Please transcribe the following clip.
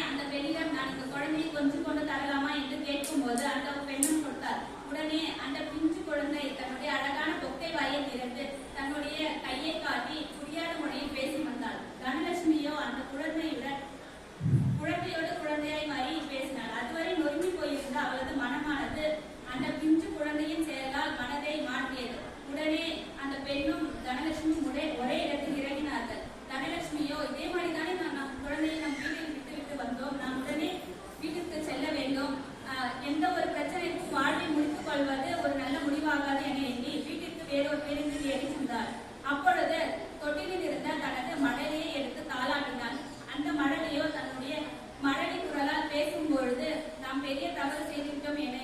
அந்த பெண்ணிடம் நான் இந்த குழந்தையை கொஞ்சம் கொண்டு தரலாமா என்று கேட்கும்போது அந்த பெண்ணும் கொடுத்தார். உடனே அந்த பிஞ்சு குழந்தை தன்னுடைய அழகான பொக்கை வாயை திறந்து தன்னுடைய கையை காட்டி புரியாத மொழியில் பேசி வந்தாள். தனலட்சுமியோ அந்த குழந்தையோடு குழந்தையாய் மாறி பேசினாள். அதுவரை நொறுங்கி போயிருந்த அவளது மனமானது அந்த பிஞ்சு குழந்தையின் செயலால் மனதை மாற்றியது. உடனே அந்த பெண்ணும் தனலட்சுமி ஒரே இடத்தில் இறங்கினார்கள். தனலட்சுமியோ இதே மாதிரிதானே நம் குழந்தையை நம் வீட்டில் விட்டுவிட்டு வந்தோம், நாம் உடனே வீட்டிற்கு செல்ல வேண்டும், எந்த ஒரு பிரச்சனைக்கும் வாழ்வை முடித்துக் கொள்வது ஒரு நல்ல முடிவாகாது என எண்ணி வீட்டிற்கு வேறொரு பேருந்தில் ஏறி சென்றார். அப்பொழுது தொட்டிலில் இருந்த தனது மழலையை எடுத்து தாளாட்டினாள். அந்த மழலையோ தன்னுடைய மழலை குரலால் பேசும் பொழுது நாம் பெரிய தவறு செய்துவிட்டோம் என